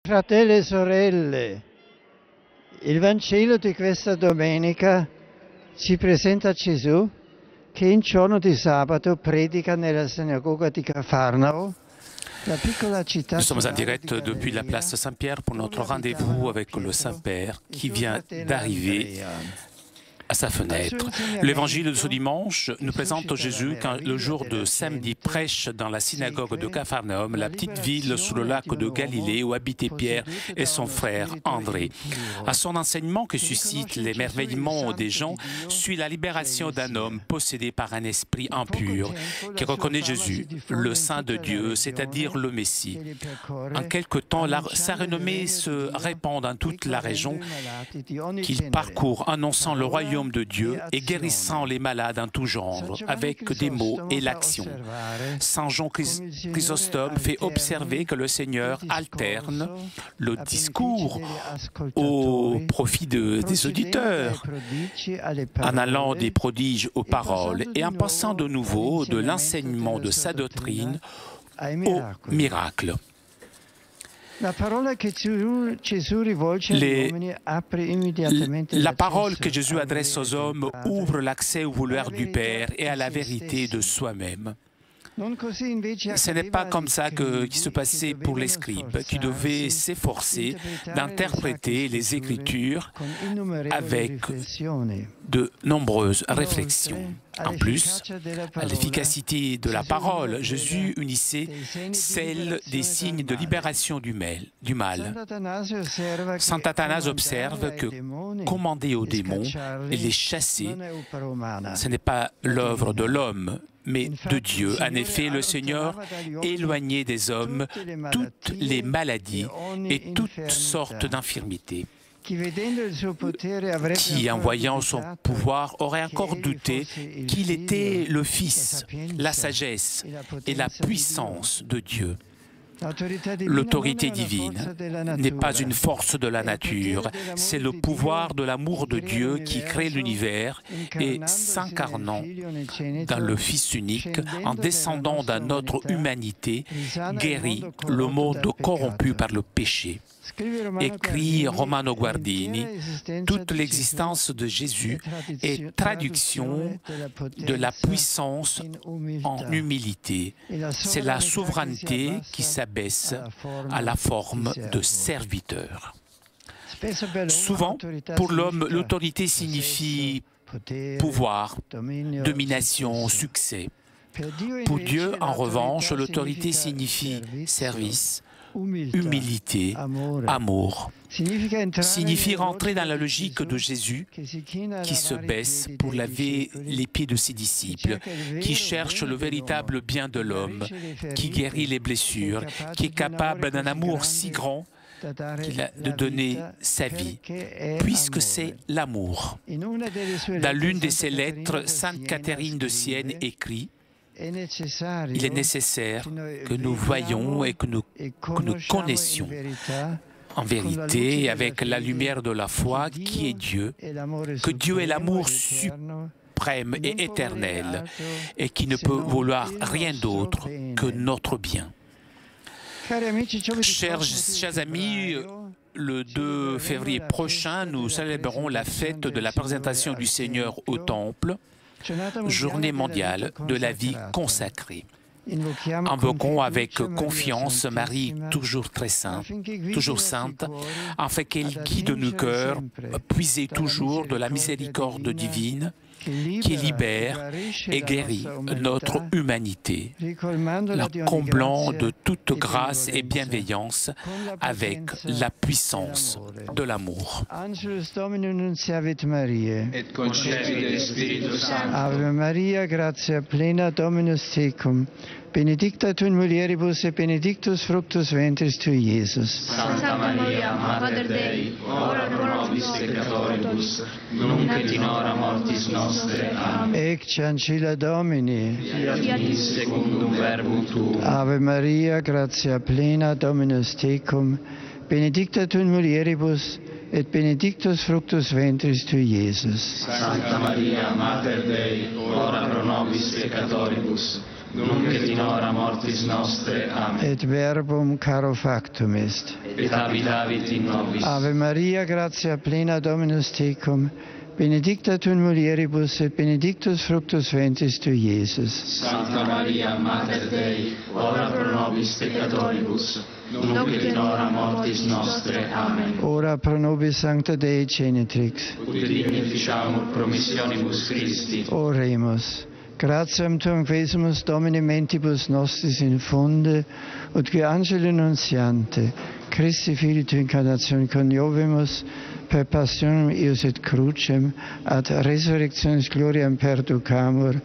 Fratelli e sorelle, il Vangelo di questa domenica ci presenta Gesù che in giorno di sabato predica nella sinagoga di Cafarnao. Nous sommes en direct depuis la place Saint-Pierre pour notre rendez-vous avec le Saint-Père qui vient d'arriver à sa fenêtre. L'évangile de ce dimanche nous présente Jésus quand le jour de samedi prêche dans la synagogue de Capharnaüm, la petite ville sous le lac de Galilée où habitaient Pierre et son frère André. À son enseignement qui suscite l'émerveillement des gens suit la libération d'un homme possédé par un esprit impur qui reconnaît Jésus, le Saint de Dieu, c'est-à-dire le Messie. En quelque temps, sa renommée se répand dans toute la région qu'il parcourt annonçant le royaume de Dieu et guérissant les malades en tout genre, avec des mots et l'action. Saint Jean Chrysostome fait observer que le Seigneur alterne le discours au profit des auditeurs, en allant des prodiges aux paroles et en passant de nouveau de l'enseignement de sa doctrine au miracle. La parole que Jésus adresse aux hommes ouvre l'accès au vouloir du Père et à la vérité de soi-même. Ce n'est pas comme ça qui se passait pour les scribes, qui devaient s'efforcer d'interpréter les Écritures avec de nombreuses réflexions. En plus, à l'efficacité de la parole, Jésus unissait celle des signes de libération du mal. Saint Athanase observe que commander aux démons et les chasser, ce n'est pas l'œuvre de l'homme, mais de Dieu. En effet, le Seigneur éloignait des hommes toutes les maladies et toutes sortes d'infirmités, qui, en voyant son pouvoir, aurait encore douté qu'il était le Fils, la sagesse et la puissance de Dieu. L'autorité divine n'est pas une force de la nature, c'est le pouvoir de l'amour de Dieu qui crée l'univers et s'incarnant dans le Fils unique, en descendant dans notre humanité, guérit le monde corrompu par le péché. Écrit Romano Guardini, toute l'existence de Jésus est traduction de la puissance en humilité. C'est la souveraineté qui s'abaisse à la forme de serviteur. Souvent, pour l'homme, l'autorité signifie pouvoir, domination, succès. Pour Dieu, en revanche, l'autorité signifie service, humilité, amour. Signifie rentrer dans la logique de Jésus qui se baisse pour laver les pieds de ses disciples, qui cherche le véritable bien de l'homme, qui guérit les blessures, qui est capable d'un amour si grand qu'il a de donner sa vie, puisque c'est l'amour. Dans l'une de ses lettres, Sainte Catherine de Sienne écrit: il est nécessaire que nous voyions et que nous connaissions en vérité, avec la lumière de la foi qui est Dieu, que Dieu est l'amour suprême et éternel et qui ne peut vouloir rien d'autre que notre bien. Chers amis, le 2 février prochain, nous célébrerons la fête de la présentation du Seigneur au Temple, journée mondiale de la vie consacrée. Invoquons avec confiance Marie, toujours très sainte, afin qu'elle guide nos cœurs, puiser toujours de la miséricorde divine, qui libère et guérit notre humanité, la comblant de toute grâce et bienveillance avec la puissance de l'amour. Ave Maria, gratia plena, Dominus tecum, benedicta tu in mulieribus et benedictus fructus ventris tui, Iesus. Santa Maria, Mater Dei, ora pro nobis peccatoribus, nunc et in hora mortis nostre. Amen. Ecce ancilla Domini, Fiat mi secundum verbum tuum. Ave Maria, gratia plena, Dominus tecum, benedicta tu in mulieribus et benedictus fructus ventris tui, Iesus. Santa Maria, Mater Dei, ora pro nobis peccatoribus, nunc et in hora mortis nostre. Amen. Et verbum caro factum est. Et habitavit in nobis. Ave Maria, gratia plena Dominus tecum, benedicta tu in mulieribus et benedictus fructus ventris tui, Iesus. Santa Maria, Mater Dei, ora pro nobis peccatoribus, nunc et in hora mortis nostre. Amen. Ora pro nobis sancta Dei Genitrix. Ut dignificiamur promissionibus Christi. Oremus. Gratiam tuam quesumus Domine mentibus nostris infunde, ut que angeli nuntiante, Christi Filii tu incarnatione coniovimus, per passionem eius et crucem, ad resurrectionis gloriam perducamur,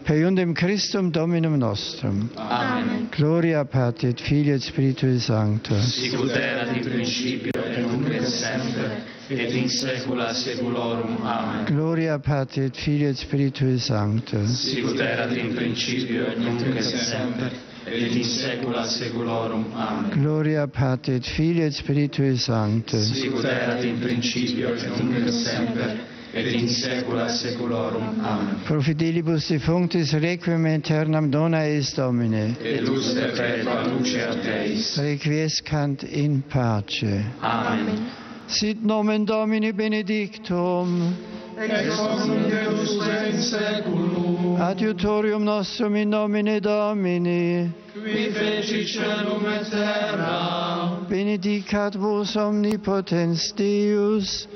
per iundem Christum Dominum nostrum. Amen. Gloria Patri et Filii et Spiritui Sancto. Sicut erat in principio et nunc et semper, et in saecula saeculorum. Amen. Gloria Patri et Filii et Spiritui Sancto. Sicut erat in principio et nunc et semper, et in saecula saeculorum. Amen. Gloria Patri et Filii et Spiritui Sancto. Sicut erat in principio et nunc et semper, et in saecula saeculorum. Amen. Pro fidelibus defunctis requiem aeternam dona eis Domine. Et lux perpetua lucea Deis. Requiescant in pace. Amen. Sit nomen Domini benedictum. Ex hoc nunc et usque in saeculum. Adiutorium nostrum in nomine Domini. Qui feci caelum et terra. Benedicat vos omnipotens Deus,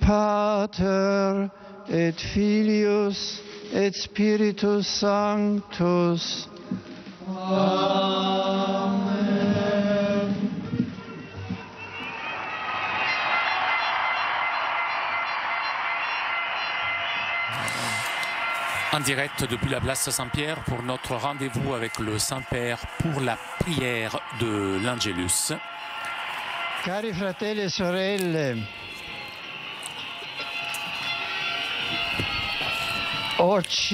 Pater et Filius et Spiritus Sanctus. Amen. En direct depuis la place Saint-Pierre pour notre rendez-vous avec le Saint-Père pour la prière de l'Angelus. Cari fratelli e sorelle,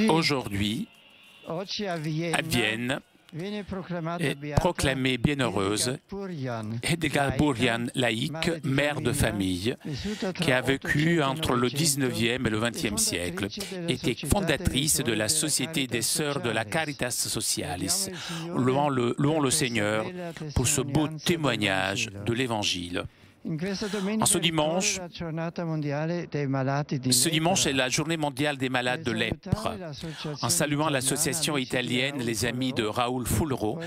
aujourd'hui, à Vienne, est proclamée bienheureuse Hildegard Burian, laïque, mère de famille, qui a vécu entre le 19e et le 20e siècle, était fondatrice de la Société des Sœurs de la Caritas Socialis. Louons le Seigneur pour ce beau témoignage de l'Évangile. En ce dimanche est la journée mondiale des malades de lèpre. En saluant l'association italienne Les Amis de Raoul Fulro,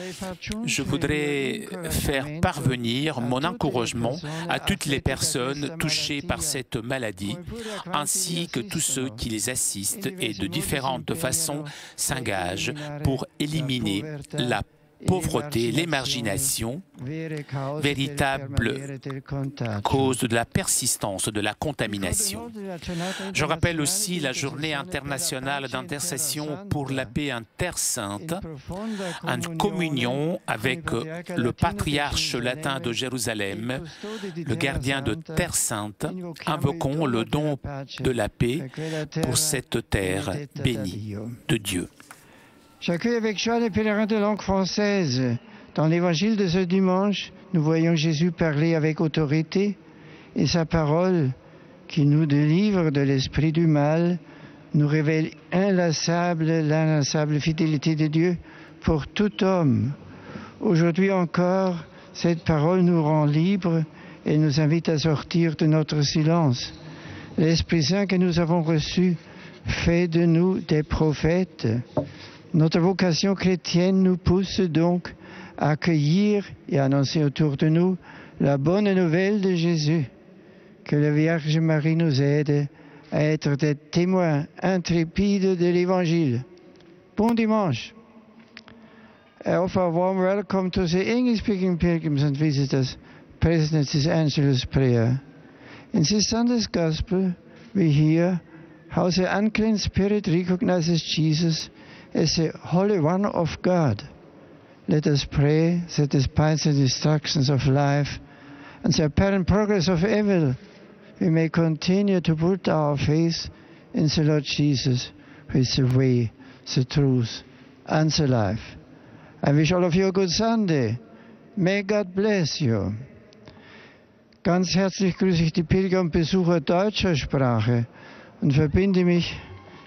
je voudrais faire parvenir mon encouragement à toutes les personnes touchées par cette maladie, ainsi que tous ceux qui les assistent et de différentes façons s'engagent pour éliminer la pauvreté, l'émargination, véritable cause de la persistance de la contamination. Je rappelle aussi la journée internationale d'intercession pour la paix en Terre Sainte, en communion avec le patriarche latin de Jérusalem, le gardien de Terre Sainte. Invoquons le don de la paix pour cette terre bénie de Dieu. J'accueille avec joie les pèlerins de langue française. Dans l'évangile de ce dimanche, nous voyons Jésus parler avec autorité et sa parole, qui nous délivre de l'esprit du mal, nous révèle l'inlassable fidélité de Dieu pour tout homme. Aujourd'hui encore, cette parole nous rend libres et nous invite à sortir de notre silence. L'Esprit Saint que nous avons reçu fait de nous des prophètes. Notre vocation chrétienne nous pousse donc à accueillir et à annoncer autour de nous la bonne nouvelle de Jésus. Que la Vierge Marie nous aide à être des témoins intrépides de l'Évangile. Bon dimanche. I offer a warm welcome to the English-speaking pilgrims and visitors present at this Angelus prayer. In this Sunday's Gospel, we hear how the unclean spirit recognizes Jesus as the Holy One of God. Let us pray that despite the distractions of life and the apparent progress of evil, we may continue to put our faith in the Lord Jesus, who is the way, the truth, and the life. I wish all of you a good Sunday. May God bless you. Ganz herzlich grüße ich die Pilger und Besucher deutscher Sprache und verbinde mich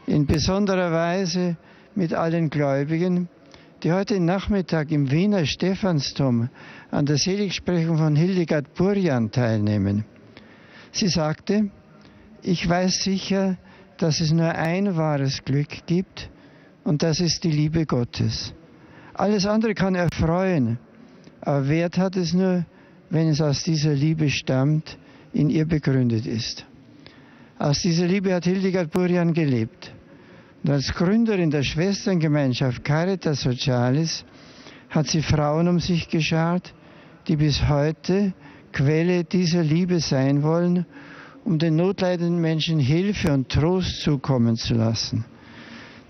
in besonderer Weise mit allen Gläubigen, die heute Nachmittag im Wiener Stephansdom an der Seligsprechung von Hildegard Burian teilnehmen. Sie sagte, ich weiß sicher, dass es nur ein wahres Glück gibt und das ist die Liebe Gottes. Alles andere kann erfreuen, aber Wert hat es nur, wenn es aus dieser Liebe stammt, in ihr begründet ist. Aus dieser Liebe hat Hildegard Burian gelebt. Und als Gründerin der Schwesterngemeinschaft Caritas Socialis hat sie Frauen um sich geschart, die bis heute Quelle dieser Liebe sein wollen, um den notleidenden Menschen Hilfe und Trost zukommen zu lassen.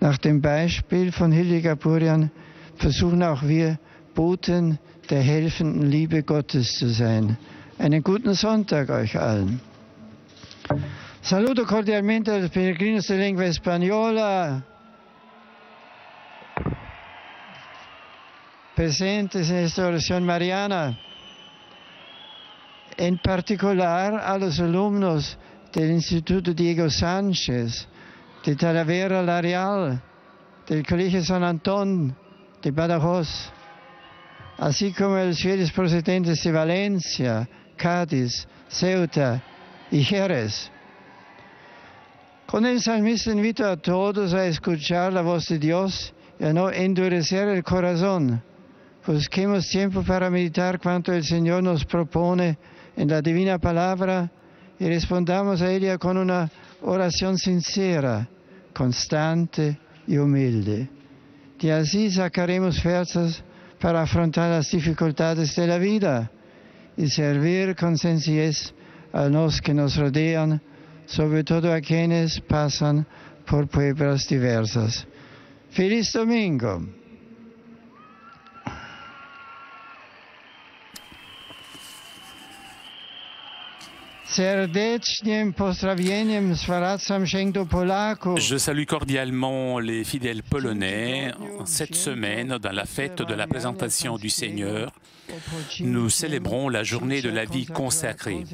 Nach dem Beispiel von Hildegard Burian versuchen auch wir, Boten der helfenden Liebe Gottes zu sein. Einen guten Sonntag euch allen. Saluto cordialmente a los peregrinos de lengua española presentes en esta oración mariana, en particular a los alumnos del Instituto Diego Sánchez, de Talavera la Real, del Colegio San Antón de Badajoz, así como a los fieles procedentes de Valencia, Cádiz, Ceuta y Jerez. Con el salmista invito a todos a escuchar la voz de Dios y a no endurecer el corazón. Busquemos tiempo para meditar cuanto el Señor nos propone en la divina palabra y respondamos a ella con una oración sincera, constante y humilde. Y así sacaremos fuerzas para afrontar las dificultades de la vida y servir con sencillez a los que nos rodean, sobre todo a quienes pasan por pruebas diversas. ¡Feliz domingo! Je salue cordialement les fidèles polonais. Cette semaine, dans la fête de la présentation du Seigneur, nous célébrons la journée de la vie consacrée.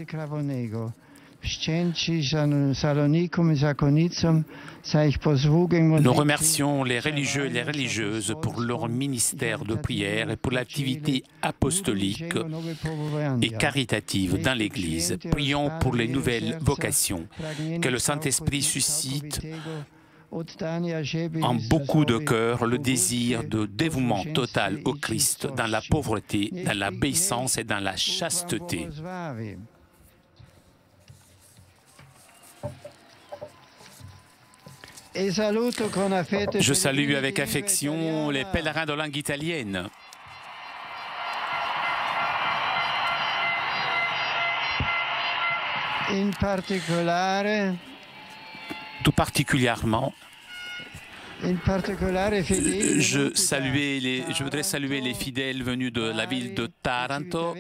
Nous remercions les religieux et les religieuses pour leur ministère de prière et pour l'activité apostolique et caritative dans l'Église. Prions pour les nouvelles vocations, que le Saint-Esprit suscite en beaucoup de cœurs le désir de dévouement total au Christ dans la pauvreté, dans l'obéissance et dans la chasteté. Je salue avec affection les pèlerins de langue italienne. Tout particulièrement, je voudrais saluer les fidèles venus de la ville de Taranto,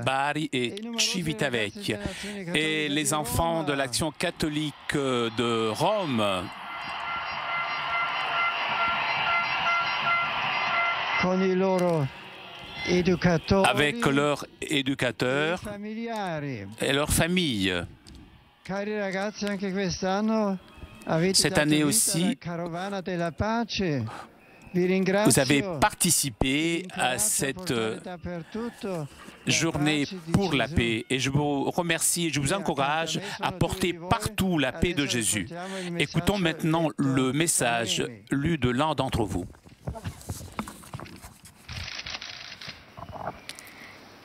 Bari et Civitavecchia et les enfants de l'Action catholique de Rome. Avec leurs éducateurs et leurs familles. Cette année aussi, vous avez participé à cette journée pour la paix et je vous remercie et je vous encourage à porter partout la paix de Jésus. Écoutons maintenant le message lu de l'un d'entre vous.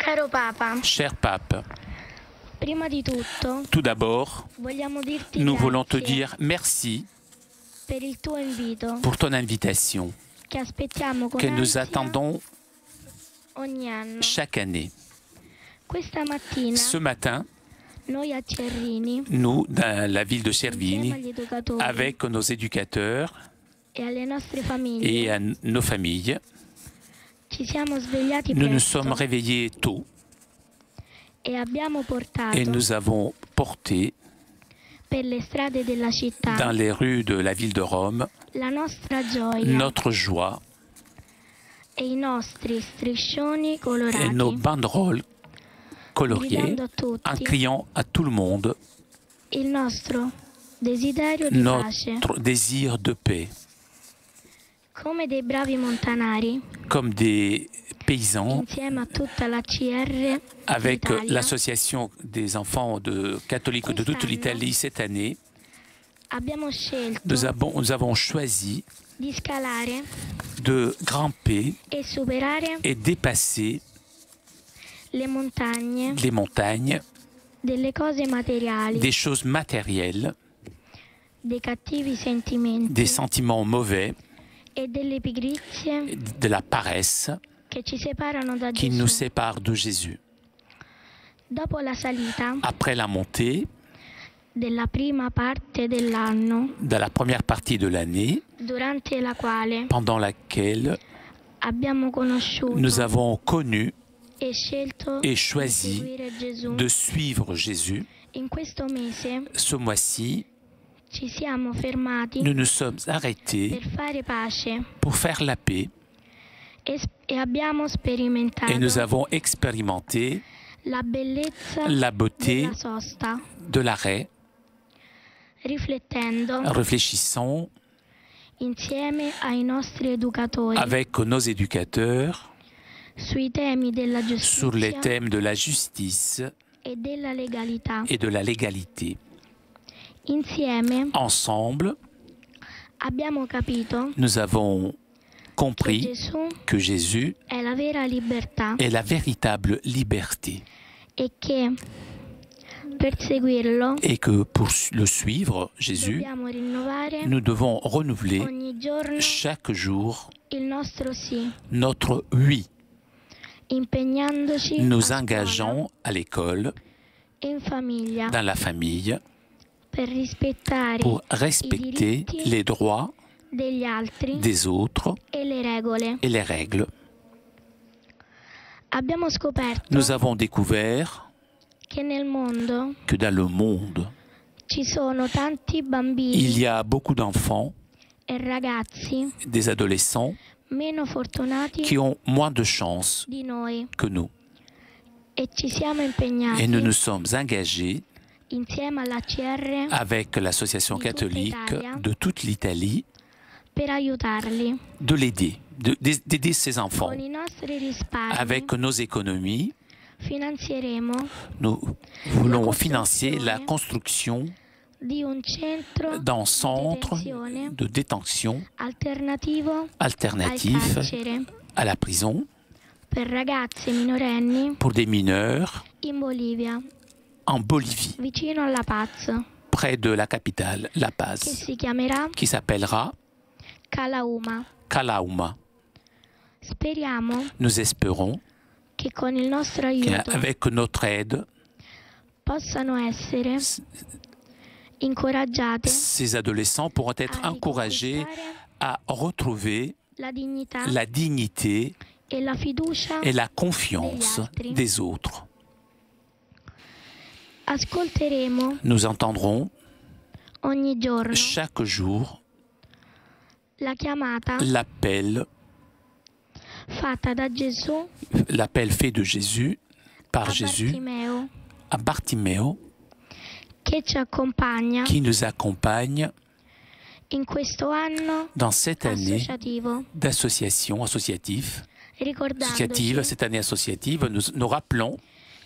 Caro Papa, Cher Pape, prima di tutto, tout d'abord, nous voulons te dire merci per il tuo invito pour ton invitation che aspettiamo con que nous ansia attendons ogni anno. chaque année. Questa mattina, Ce matin, noi a Cerrini, nous, dans la ville de insieme Cervini, agli educatori avec nos éducateurs e alle nostre famiglie, et à nos familles, ci siamo svegliati nous nous presto sommes réveillés tôt e abbiamo portato et nous avons porté per le strade della città dans les rues de la ville de Rome la nostra gioia notre joie e i nostri striscioni et colorati, nos banderoles coloriées gridando a en tutti criant à tout le monde il nostro desiderio di pace. notre désir de paix. Come dei bravi montanari, comme des paysans, insieme a tutta la CR avec d'Italia, l'association des enfants catholiques de toute l'Italie cette année, abbiamo scelto nous avons choisi di scalare de grimper e superare et dépasser le montagne les montagnes, delle cose materiali, des choses matérielles, dei cattivi sentimenti des sentiments mauvais, e delle pigrizie de la paresse che ci separano da qui nous Gesù. séparent de Jésus. Dopo la salita Après la montée, della prima parte dell'anno, dans la première partie de l'année, durante la quale pendant laquelle abbiamo conosciuto nous avons connu e scelto et di choisi seguire Gesù, de suivre Jésus, in questo mese ce mois-ci, ci siamo fermati nous nous sommes arrêtés per fare pace pour faire la paix e abbiamo sperimentato et nous avons expérimenté la bellezza la beauté della sosta, de l'arrêt, riflettendo réfléchissons insieme ai nostri educatori avec nos éducateurs sui temi della sur les giustizia thèmes de la justice e della legalità. et de la légalité. Insieme Ensemble, abbiamo capito nous avons che compris Gesù que Jésus è la vera libertà est la véritable liberté e che per seguirlo et que pour le suivre, Jésus, dobbiamo rinnovare nous devons renouveler ogni giorno chaque jour il nostro sì, notre oui. impegnandoci Nous a scuola engageons à l'école, e in famiglia dans la famille, per rispettare pour i respecter diritti les droits degli altri des autres e le regole. et les règles. Abbiamo scoperto Nous avons découvert che nel mondo que dans le monde, ci sono tanti bambini il y a beaucoup d'enfants, e ragazzi des adolescents, meno fortunati qui ont moins de chance di noi que nous. e ci siamo impegnati Et nous nous sommes engagés insieme alla CR avec l'association Di tutta catholique Italia. de toute l'Italie per aiutarli de l'aider, d'aider ces enfants. con i nostri risparmi. Avec nos économies, Finanzieremo nous voulons financer la construction di un centro d'un centre detenzione de détention alternativo al alternatif carcere à la prison per ragazzi minorenni pour des mineurs in Bolivia, en Bolivie, vicino alla Paz, près de la capitale, La che Paz, si chiamerà qui s'appellera Calauma. Kalauma. Speriamo Nous espérons che con il nostro aiuto qu'avec notre aide, possano essere incoraggiate ces adolescents pourront être a encouragés riconquistare à retrouver la dignità la dignité e la fiducia. et la confiance degli altri. des autres. Ascolteremo Nous entendrons ogni giorno chaque jour la chiamata l'appel fatta da Gesù fait de Jésus, par a Jésus, Bartimeo, à Bartimeo, che ci accompagna qui nous accompagne in questo anno dans cette année associativo, associative, ricordandoci cette année associative, nous rappelons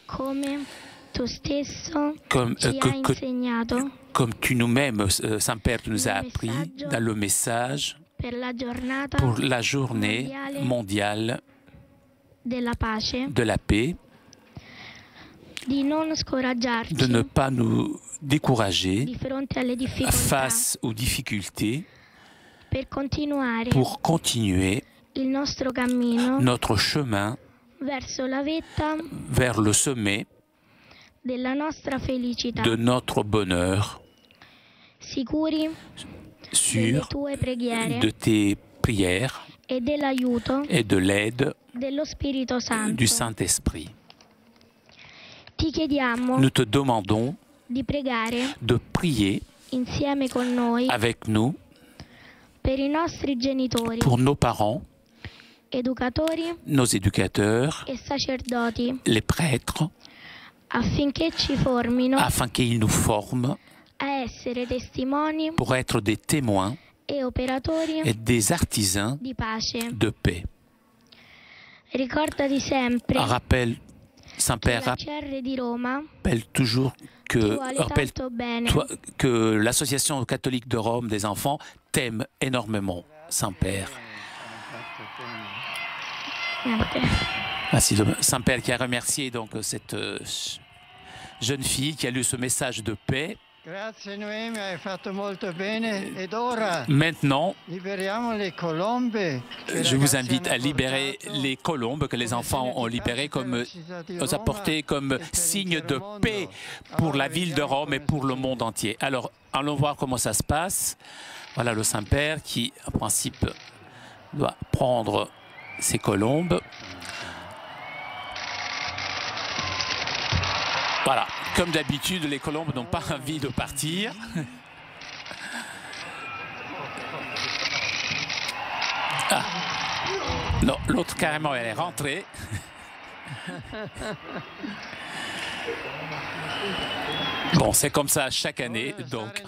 come tu stesso comme, ci hai insegnato comme tu nous-mêmes, Saint-Père, tu nous as Nel appris messaggio dans le message per la giornata pour la journée mondiale della pace, de la paix, di non scoraggiarci de ne pas nous décourager di fronte alle difficoltà, face aux difficultés per continuare pour continuer il nostro cammino notre chemin verso la vetta vers le sommet della nostra felicità, de notre bonheur, sicuri delle sûr tue preghiere de tes prières e dell'aiuto et de l'aide dello Spirito Santo. du Saint-Esprit. Ti chiediamo Nous te demandons di pregare de prier insieme con noi avec nous per i nostri genitori, pour nos parents, educatori nos éducateurs, e sacerdoti, les prêtres, affinché ci formino afin qu'ils nous forment a essere testimoni pour être des témoins e operatori et des artisans di pace. de paix. Ricordati sempre Rappelle, Saint-Père, che la CR di Roma rappelle toujours que, vuole tanto bene. que l'Association catholique de Rome des enfants t'aime énormément, Saint-Père. Merci, Saint-Père qui a remercié donc cette jeune fille qui a lu ce message de paix. Maintenant, je vous invite à libérer les colombes que les enfants ont libérées, aux apporter comme signe de paix pour la ville de Rome et pour le monde entier. Alors, allons voir comment ça se passe. Voilà le Saint-Père qui, en principe, doit prendre ces colombes. Voilà, comme d'habitude, les colombes n'ont pas envie de partir. Ah. Non, l'autre carrément, elle est rentrée. Bon, c'est comme ça chaque année, donc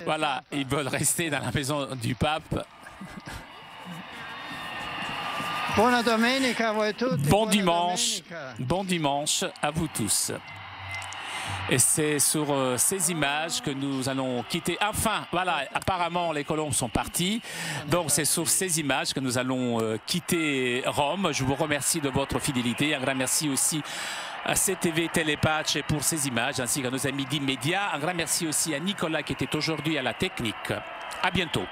voilà, ils veulent rester dans la maison du pape. Bon dimanche à vous tous. Et c'est sur ces images que nous allons quitter. Enfin, voilà, apparemment les colombes sont parties. Donc c'est sur ces images que nous allons quitter Rome. Je vous remercie de votre fidélité. Un grand merci aussi à CTV Télépace pour ces images, ainsi qu'à nos amis d'Immédiat. Un grand merci aussi à Nicolas qui était aujourd'hui à la technique. À bientôt.